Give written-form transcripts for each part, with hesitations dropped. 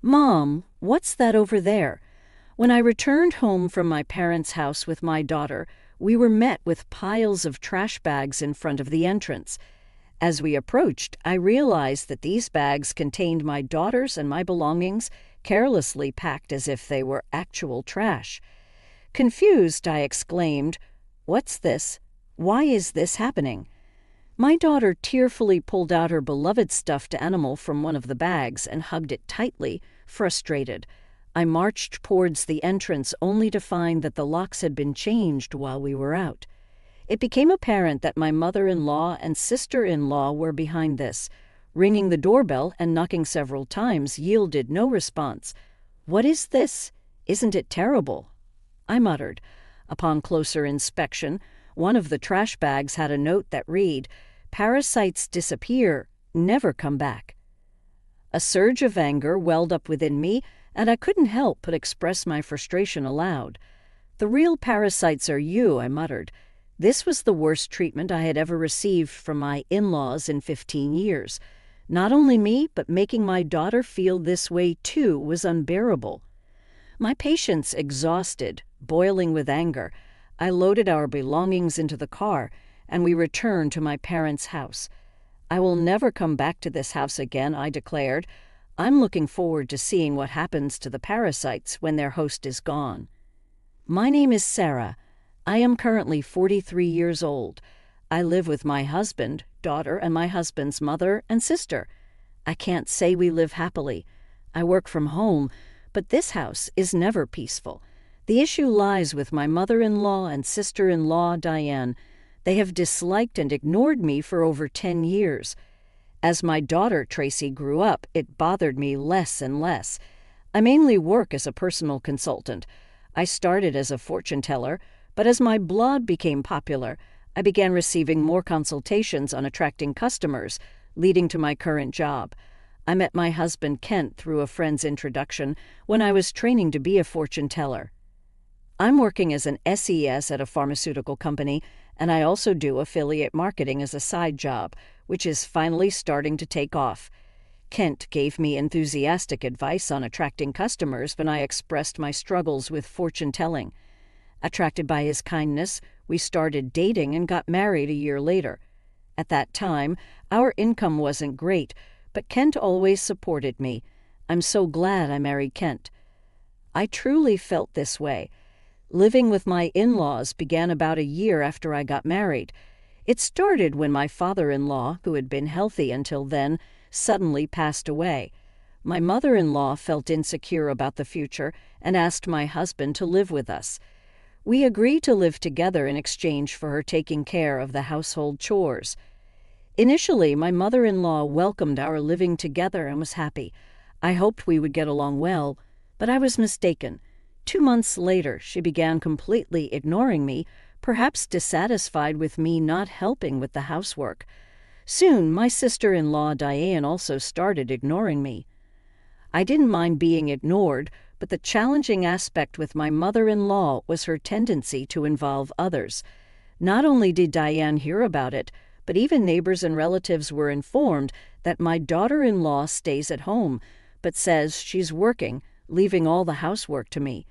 Mom, what's that over there? When I returned home from my parents' house with my daughter, we were met with piles of trash bags in front of the entrance. As we approached, I realized that these bags contained my daughter's and my belongings, carelessly packed as if they were actual trash. Confused, I exclaimed, "What's this? Why is this happening?" My daughter tearfully pulled out her beloved stuffed animal from one of the bags and hugged it tightly, frustrated. I marched towards the entrance only to find that the locks had been changed while we were out. It became apparent that my mother-in-law and sister-in-law were behind this. Ringing the doorbell and knocking several times yielded no response. "What is this? Isn't it terrible?" I muttered. Upon closer inspection, one of the trash bags had a note that read, "Parasites disappear, never come back." A surge of anger welled up within me, and I couldn't help but express my frustration aloud. "The real parasites are you," I muttered. This was the worst treatment I had ever received from my in-laws in 15 years. Not only me, but making my daughter feel this way too was unbearable. My patience exhausted, boiling with anger, I loaded our belongings into the car, and we returned to my parents' house. "I will never come back to this house again," I declared. "I'm looking forward to seeing what happens to the parasites when their host is gone." My name is Sarah. I am currently 43 years old. I live with my husband, daughter, and my husband's mother and sister. I can't say we live happily. I work from home, but this house is never peaceful. The issue lies with my mother-in-law and sister-in-law, Diane. They have disliked and ignored me for over 10 years. As my daughter, Tracy, grew up, it bothered me less and less. I mainly work as a personal consultant. I started as a fortune teller, but as my blog became popular, I began receiving more consultations on attracting customers, leading to my current job. I met my husband Kent through a friend's introduction when I was training to be a fortune teller. I'm working as an SES at a pharmaceutical company, and I also do affiliate marketing as a side job, which is finally starting to take off. Kent gave me enthusiastic advice on attracting customers when I expressed my struggles with fortune telling. Attracted by his kindness, we started dating and got married a year later. At that time, our income wasn't great, but Kent always supported me. I'm so glad I married Kent. I truly felt this way. Living with my in-laws began about a year after I got married. It started when my father-in-law, who had been healthy until then, suddenly passed away. My mother-in-law felt insecure about the future and asked my husband to live with us. We agreed to live together in exchange for her taking care of the household chores. Initially, my mother-in-law welcomed our living together and was happy. I hoped we would get along well, but I was mistaken. 2 months later, she began completely ignoring me, perhaps dissatisfied with me not helping with the housework. Soon, my sister-in-law Diane also started ignoring me. I didn't mind being ignored, but the challenging aspect with my mother-in-law was her tendency to involve others. Not only did Diane hear about it, but even neighbors and relatives were informed that my daughter-in-law stays at home, but says she's working, leaving all the housework to me.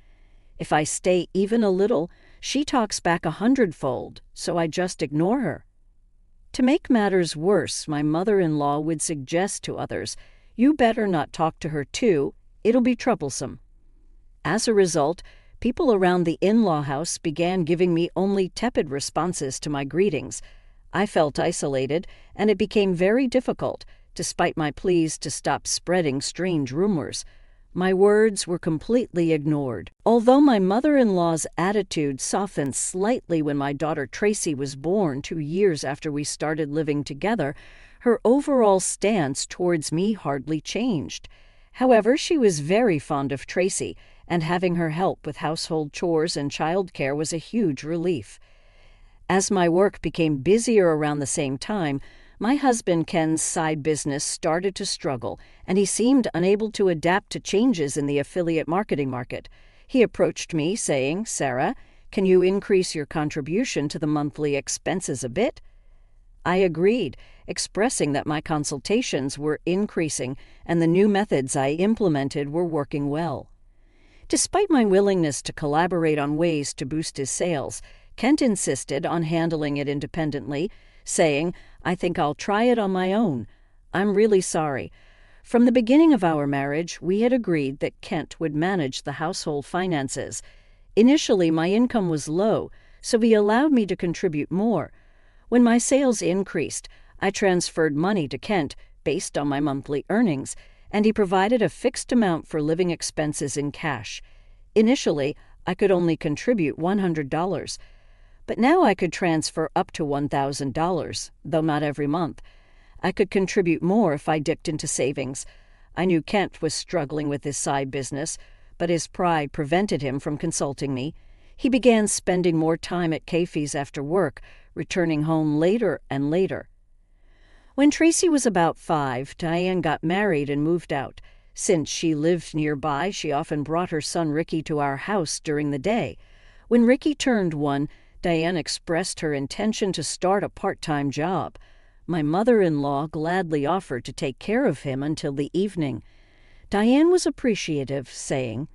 If I stay even a little, she talks back 100-fold, so I just ignore her. To make matters worse, my mother-in-law would suggest to others, "You better not talk to her too, it'll be troublesome." As a result, people around the in-law house began giving me only tepid responses to my greetings. I felt isolated, and it became very difficult, despite my pleas to stop spreading strange rumors. My words were completely ignored. Although my mother-in-law's attitude softened slightly when my daughter Tracy was born 2 years after we started living together, her overall stance towards me hardly changed. However, she was very fond of Tracy, and having her help with household chores and childcare was a huge relief. As my work became busier around the same time, my husband Ken's side business started to struggle, and he seemed unable to adapt to changes in the affiliate marketing market. He approached me saying, "Sarah, can you increase your contribution to the monthly expenses a bit?" I agreed, expressing that my consultations were increasing and the new methods I implemented were working well. Despite my willingness to collaborate on ways to boost his sales, Kent insisted on handling it independently, saying, "I think I'll try it on my own. I'm really sorry." From the beginning of our marriage, we had agreed that Kent would manage the household finances. Initially, my income was low, so he allowed me to contribute more. When my sales increased, I transferred money to Kent based on my monthly earnings, and he provided a fixed amount for living expenses in cash. Initially, I could only contribute $100, but now I could transfer up to $1,000, though not every month. I could contribute more if I dipped into savings. I knew Kent was struggling with his side business, but his pride prevented him from consulting me. He began spending more time at cafes after work, returning home later and later. When Tracy was about 5, Diane got married and moved out. Since she lived nearby, she often brought her son Ricky to our house during the day. When Ricky turned 1, Diane expressed her intention to start a part-time job. My mother-in-law gladly offered to take care of him until the evening. Diane was appreciative, saying,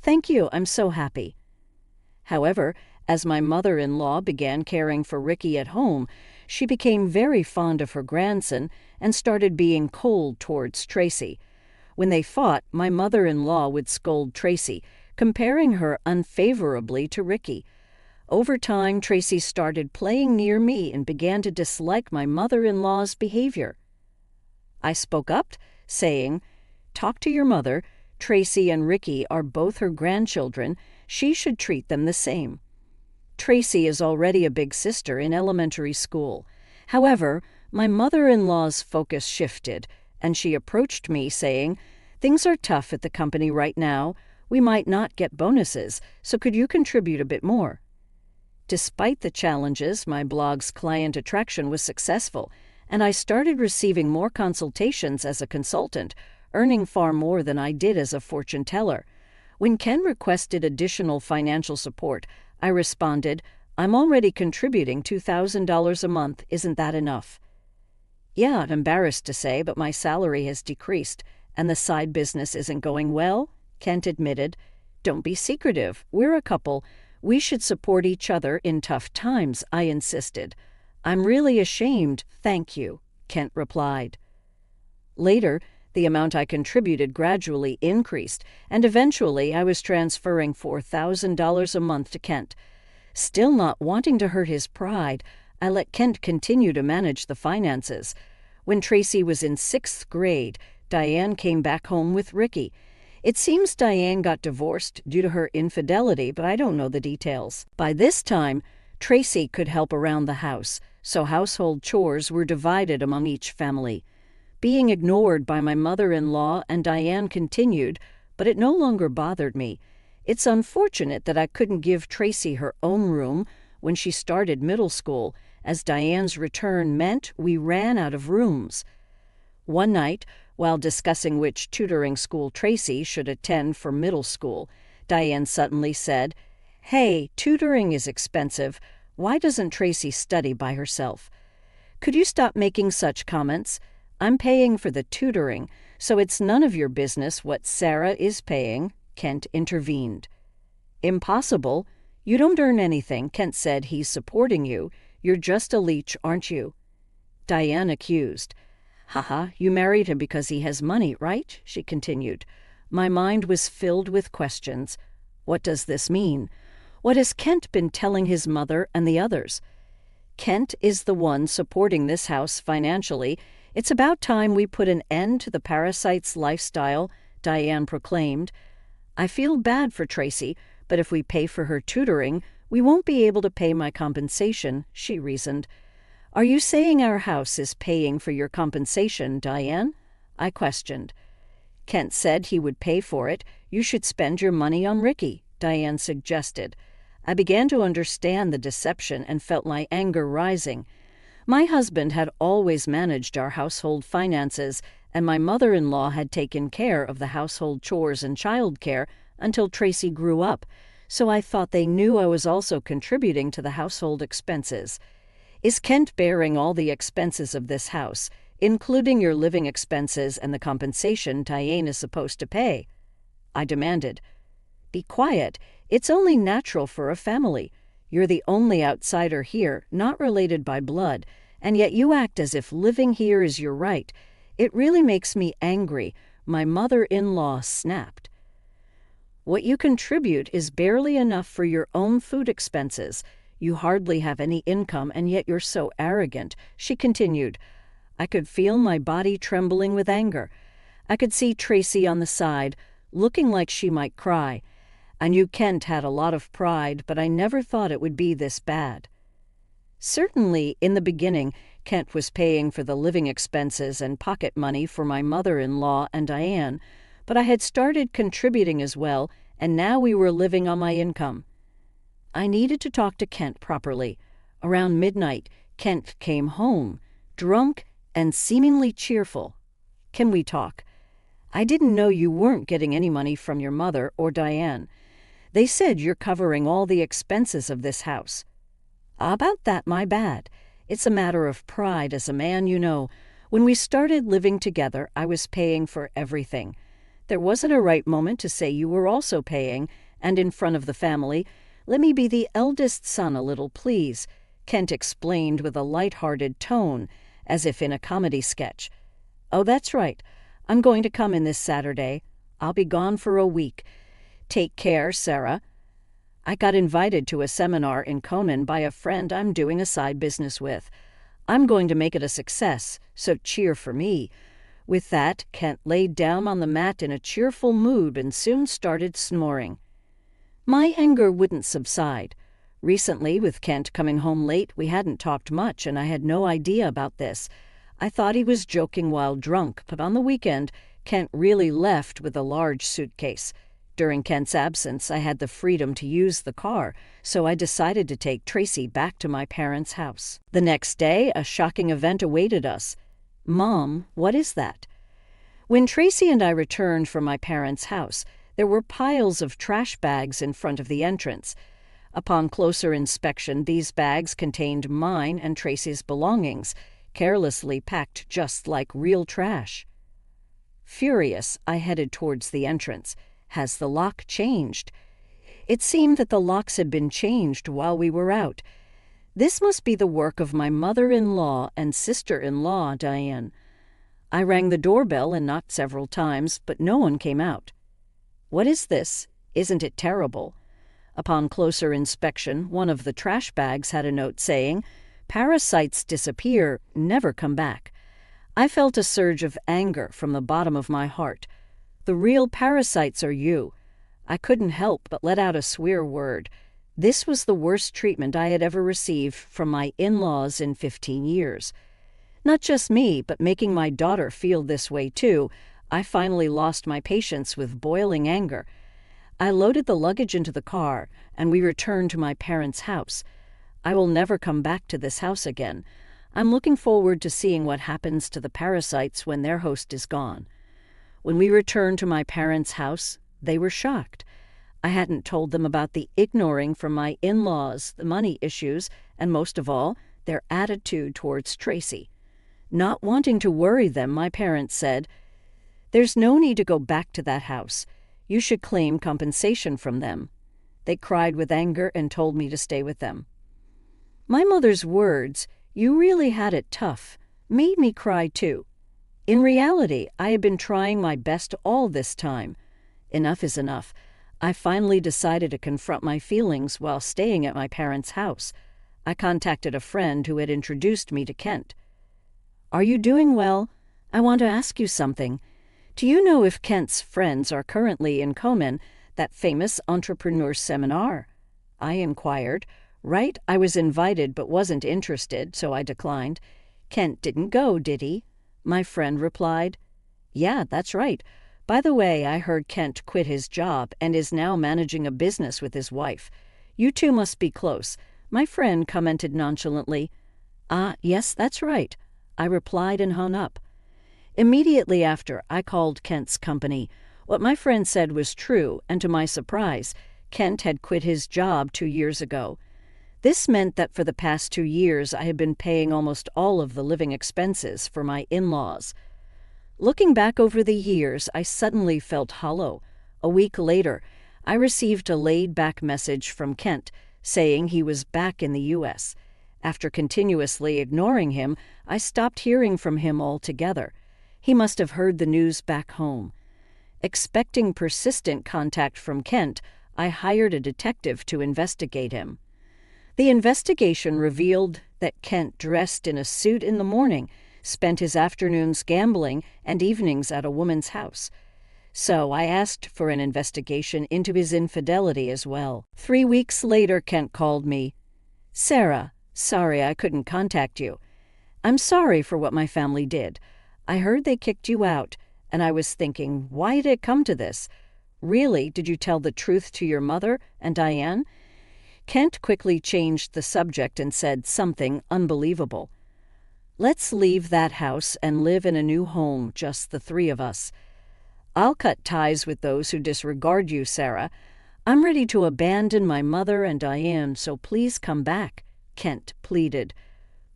"Thank you, I'm so happy." However, as my mother-in-law began caring for Ricky at home, she became very fond of her grandson and started being cold towards Tracy. When they fought, my mother-in-law would scold Tracy, comparing her unfavorably to Ricky. Over time, Tracy started playing near me and began to dislike my mother-in-law's behavior. I spoke up, saying, "Talk to your mother. Tracy and Ricky are both her grandchildren. She should treat them the same." Tracy is already a big sister in elementary school. However, my mother-in-law's focus shifted, and she approached me saying, "Things are tough at the company right now. We might not get bonuses, so could you contribute a bit more?" Despite the challenges, my blog's client attraction was successful, and I started receiving more consultations as a consultant, earning far more than I did as a fortune teller. When Ken requested additional financial support, I responded, "I'm already contributing $2,000 a month. Isn't that enough?" "Yeah, I'm embarrassed to say, but my salary has decreased, and the side business isn't going well," Kent admitted. "Don't be secretive. We're a couple. We should support each other in tough times," I insisted. "I'm really ashamed, thank you," Kent replied. Later, the amount I contributed gradually increased, and eventually I was transferring $4,000 a month to Kent. Still not wanting to hurt his pride, I let Kent continue to manage the finances. When Tracy was in 6th grade, Diane came back home with Ricky. It seems Diane got divorced due to her infidelity, but I don't know the details. By this time, Tracy could help around the house, so household chores were divided among each family. Being ignored by my mother-in-law and Diane continued, but it no longer bothered me. It's unfortunate that I couldn't give Tracy her own room when she started middle school, as Diane's return meant we ran out of rooms. One night, while discussing which tutoring school Tracy should attend for middle school, Diane suddenly said, "Hey, tutoring is expensive. Why doesn't Tracy study by herself?" "Could you stop making such comments? I'm paying for the tutoring, so it's none of your business what Sarah is paying," Kent intervened. "Impossible. You don't earn anything," Kent said. "He's supporting you. You're just a leech, aren't you?" Diane accused. "Haha, you married him because he has money, right?" she continued. My mind was filled with questions. What does this mean? What has Kent been telling his mother and the others? Kent is the one supporting this house financially. It's about time we put an end to the parasite's lifestyle, Diane proclaimed. "I feel bad for Tracy, but if we pay for her tutoring, we won't be able to pay my compensation," she reasoned. "Are you saying our house is paying for your compensation, Diane?" I questioned. Kent said he would pay for it. "You should spend your money on Ricky," Diane suggested. I began to understand the deception and felt my anger rising. My husband had always managed our household finances, and my mother-in-law had taken care of the household chores and childcare until Tracy grew up, so I thought they knew I was also contributing to the household expenses. Is Kent bearing all the expenses of this house, including your living expenses and the compensation Diane is supposed to pay?" I demanded. "Be quiet. It's only natural for a family. You're the only outsider here, not related by blood, and yet you act as if living here is your right. It really makes me angry," my mother-in-law snapped. "What you contribute is barely enough for your own food expenses. You hardly have any income, and yet you're so arrogant," she continued. I could feel my body trembling with anger. I could see Tracy on the side, looking like she might cry. I knew Kent had a lot of pride, but I never thought it would be this bad. Certainly, in the beginning, Kent was paying for the living expenses and pocket money for my mother-in-law and Diane, but I had started contributing as well, and now we were living on my income. I needed to talk to Kent properly. Around midnight, Kent came home, drunk and seemingly cheerful. "Can we talk? I didn't know you weren't getting any money from your mother or Diane. They said you're covering all the expenses of this house." "About that, my bad. It's a matter of pride as a man, you know. When we started living together, I was paying for everything. There wasn't a right moment to say you were also paying, and in front of the family. Let me be the eldest son a little, please," Kent explained with a light-hearted tone, as if in a comedy sketch. "Oh, that's right. I'm going to come in this Saturday. I'll be gone for a week. Take care, Sarah. I got invited to a seminar in Komen by a friend I'm doing a side business with. I'm going to make it a success, so cheer for me." With that, Kent laid down on the mat in a cheerful mood and soon started snoring. My anger wouldn't subside. Recently, with Kent coming home late, we hadn't talked much, and I had no idea about this. I thought he was joking while drunk, but on the weekend, Kent really left with a large suitcase. During Kent's absence, I had the freedom to use the car, so I decided to take Tracy back to my parents' house. The next day, a shocking event awaited us. "Mom, what is that?" When Tracy and I returned from my parents' house, there were piles of trash bags in front of the entrance. Upon closer inspection, these bags contained mine and Tracy's belongings, carelessly packed just like real trash. Furious, I headed towards the entrance. Has the lock changed? It seemed that the locks had been changed while we were out. This must be the work of my mother-in-law and sister-in-law, Diane. I rang the doorbell and knocked several times, but no one came out. "What is this? Isn't it terrible?" Upon closer inspection, one of the trash bags had a note saying, "Parasites disappear, never come back." I felt a surge of anger from the bottom of my heart. The real parasites are you. I couldn't help but let out a swear word. This was the worst treatment I had ever received from my in-laws in 15 years. Not just me, but making my daughter feel this way too, I finally lost my patience with boiling anger. I loaded the luggage into the car, and we returned to my parents' house. I will never come back to this house again. I'm looking forward to seeing what happens to the parasites when their host is gone. When we returned to my parents' house, they were shocked. I hadn't told them about the ignoring from my in-laws, the money issues, and most of all, their attitude towards Tracy. Not wanting to worry them, my parents said, "There's no need to go back to that house. You should claim compensation from them." They cried with anger and told me to stay with them. My mother's words, "You really had it tough," made me cry too. In reality, I had been trying my best all this time. Enough is enough. I finally decided to confront my feelings while staying at my parents' house. I contacted a friend who had introduced me to Kent. "Are you doing well? I want to ask you something. Do you know if Kent's friends are currently in Komen, that famous entrepreneur seminar?" I inquired. Right, I was invited but wasn't interested, so I declined. "Kent didn't go, did he?" My friend replied. "Yeah, that's right. By the way, I heard Kent quit his job and is now managing a business with his wife. You two must be close." My friend commented nonchalantly. "Ah, yes, that's right," I replied and hung up. Immediately after, I called Kent's company. What my friend said was true, and to my surprise, Kent had quit his job 2 years ago. This meant that for the past 2 years I had been paying almost all of the living expenses for my in-laws. Looking back over the years, I suddenly felt hollow. A week later, I received a laid-back message from Kent saying he was back in the U.S. After continuously ignoring him, I stopped hearing from him altogether. He must have heard the news back home. Expecting persistent contact from Kent, I hired a detective to investigate him. The investigation revealed that Kent dressed in a suit in the morning, spent his afternoons gambling and evenings at a woman's house. So I asked for an investigation into his infidelity as well. 3 weeks later, Kent called me. "Sarah, sorry I couldn't contact you. I'm sorry for what my family did. I heard they kicked you out, and I was thinking, why did it come to this? Really, did you tell the truth to your mother and Diane?" Kent quickly changed the subject and said something unbelievable. "Let's leave that house and live in a new home, just the three of us. I'll cut ties with those who disregard you, Sarah. I'm ready to abandon my mother and Diane, so please come back," Kent pleaded.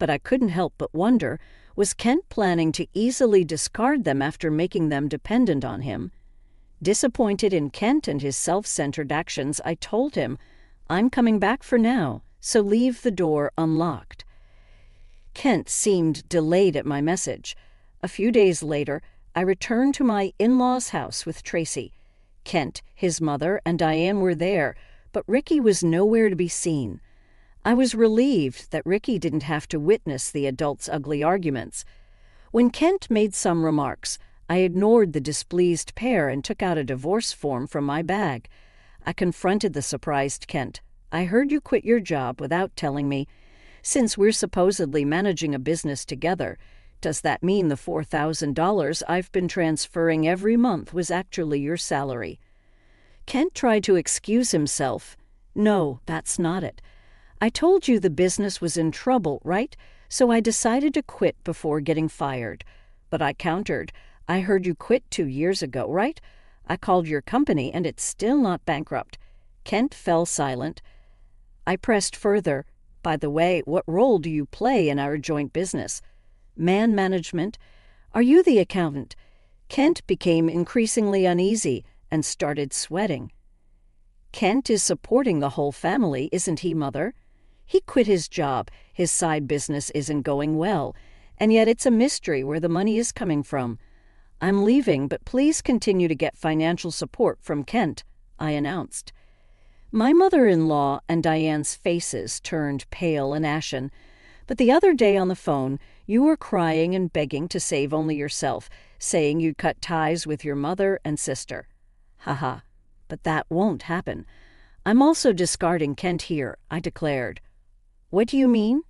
But I couldn't help but wonder, was Kent planning to easily discard them after making them dependent on him? Disappointed in Kent and his self-centered actions, I told him, "I'm coming back for now, so leave the door unlocked." Kent seemed delayed at my message. A few days later, I returned to my in-laws' house with Tracy. Kent, his mother, and Diane were there, but Ricky was nowhere to be seen. I was relieved that Ricky didn't have to witness the adults' ugly arguments. When Kent made some remarks, I ignored the displeased pair and took out a divorce form from my bag. I confronted the surprised Kent. "I heard you quit your job without telling me. Since we're supposedly managing a business together, does that mean the $4,000 I've been transferring every month was actually your salary?" Kent tried to excuse himself. "No, that's not it. I told you the business was in trouble, right? So I decided to quit before getting fired." But I countered, "I heard you quit 2 years ago, right? I called your company and it's still not bankrupt." Kent fell silent. I pressed further. "By the way, what role do you play in our joint business? Man management? Are you the accountant?" Kent became increasingly uneasy and started sweating. "Kent is supporting the whole family, isn't he, Mother? He quit his job, his side business isn't going well, and yet it's a mystery where the money is coming from. I'm leaving, but please continue to get financial support from Kent," I announced. My mother-in-law and Diane's faces turned pale and ashen. "But the other day on the phone, you were crying and begging to save only yourself, saying you'd cut ties with your mother and sister." "Haha, but that won't happen. I'm also discarding Kent here," I declared. "What do you mean?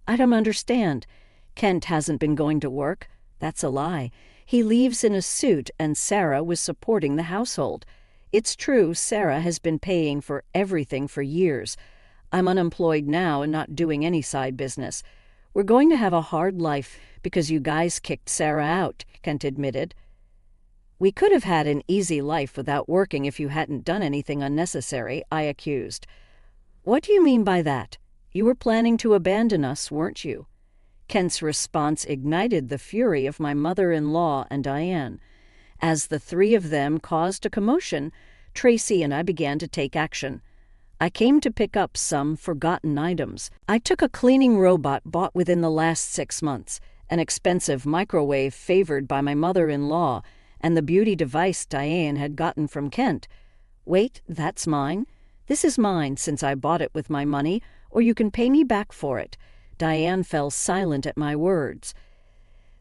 I don't understand. Kent hasn't been going to work. That's a lie. He leaves in a suit and Sarah was supporting the household. It's true, Sarah has been paying for everything for years. I'm unemployed now and not doing any side business. We're going to have a hard life because you guys kicked Sarah out," Kent admitted. "We could have had an easy life without working if you hadn't done anything unnecessary," I accused. "What do you mean by that? You were planning to abandon us, weren't you?" Kent's response ignited the fury of my mother-in-law and Diane. As the three of them caused a commotion, Tracy and I began to take action. I came to pick up some forgotten items. I took a cleaning robot bought within the last 6 months, an expensive microwave favored by my mother-in-law, and the beauty device Diane had gotten from Kent. "Wait, that's mine. This is mine since I bought it with my money, or you can pay me back for it." Diane fell silent at my words.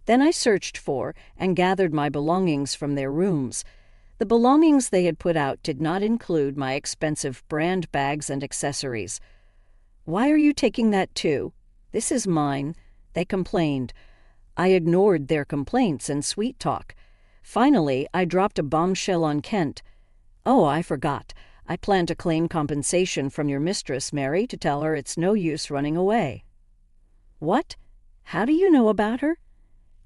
Then I searched for and gathered my belongings from their rooms. The belongings they had put out did not include my expensive brand bags and accessories. "Why are you taking that too? This is mine," they complained. I ignored their complaints and sweet talk. Finally, I dropped a bombshell on Kent. "Oh, I forgot. I plan to claim compensation from your mistress, Mary, to tell her it's no use running away." "What? How do you know about her?"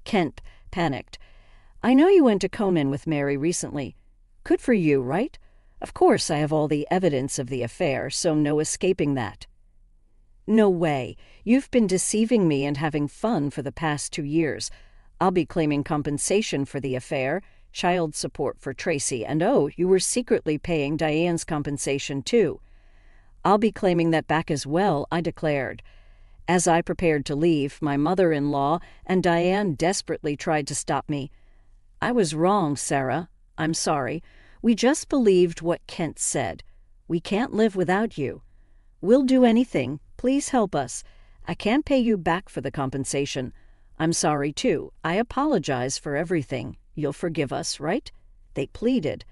Kent panicked. "I know you went to Komen with Mary recently. Good for you, right? Of course I have all the evidence of the affair, so no escaping that." No way. You've been deceiving me and having fun for the past 2 years. I'll be claiming compensation for the affair, child support for Tracy, and oh, you were secretly paying Diane's compensation too. I'll be claiming that back as well, I declared. As I prepared to leave, my mother-in-law and Diane desperately tried to stop me. I was wrong, Sarah. I'm sorry. We just believed what Kent said. We can't live without you. We'll do anything. Please help us. I can't pay you back for the compensation. I'm sorry, too. I apologize for everything. You'll forgive us, right? They pleaded.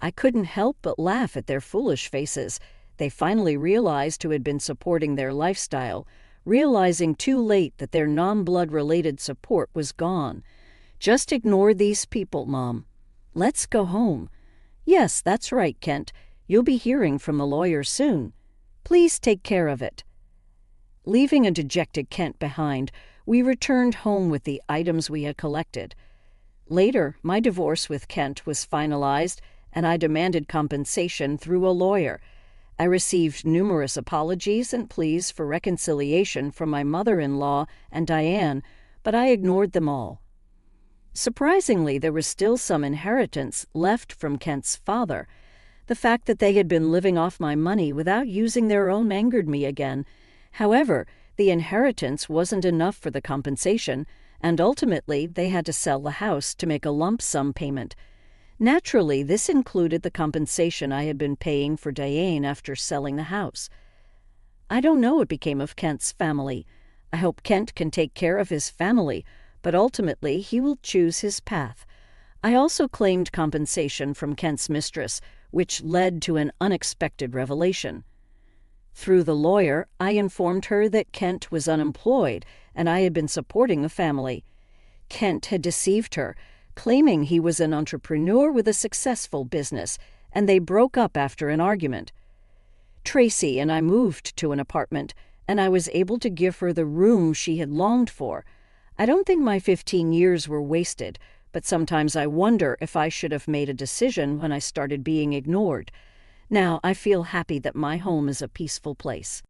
I couldn't help but laugh at their foolish faces. They finally realized who had been supporting their lifestyle, realizing too late that their non-blood-related support was gone. Just ignore these people, Mom. Let's go home. Yes, that's right, Kent. You'll be hearing from the lawyer soon. Please take care of it. Leaving a dejected Kent behind, we returned home with the items we had collected. Later, my divorce with Kent was finalized, and I demanded compensation through a lawyer. I received numerous apologies and pleas for reconciliation from my mother-in-law and Diane, but I ignored them all. Surprisingly, there was still some inheritance left from Kent's father. The fact that they had been living off my money without using their own angered me again. However, the inheritance wasn't enough for the compensation, and ultimately they had to sell the house to make a lump sum payment. Naturally, this included the compensation I had been paying for Diane after selling the house. I don't know what became of Kent's family. I hope Kent can take care of his family, but ultimately he will choose his path. I also claimed compensation from Kent's mistress, which led to an unexpected revelation. Through the lawyer, I informed her that Kent was unemployed and I had been supporting the family. Kent had deceived her, claiming he was an entrepreneur with a successful business, and they broke up after an argument. Tracy and I moved to an apartment, and I was able to give her the room she had longed for. I don't think my 15 years were wasted, but sometimes I wonder if I should have made a decision when I started being ignored. Now I feel happy that my home is a peaceful place.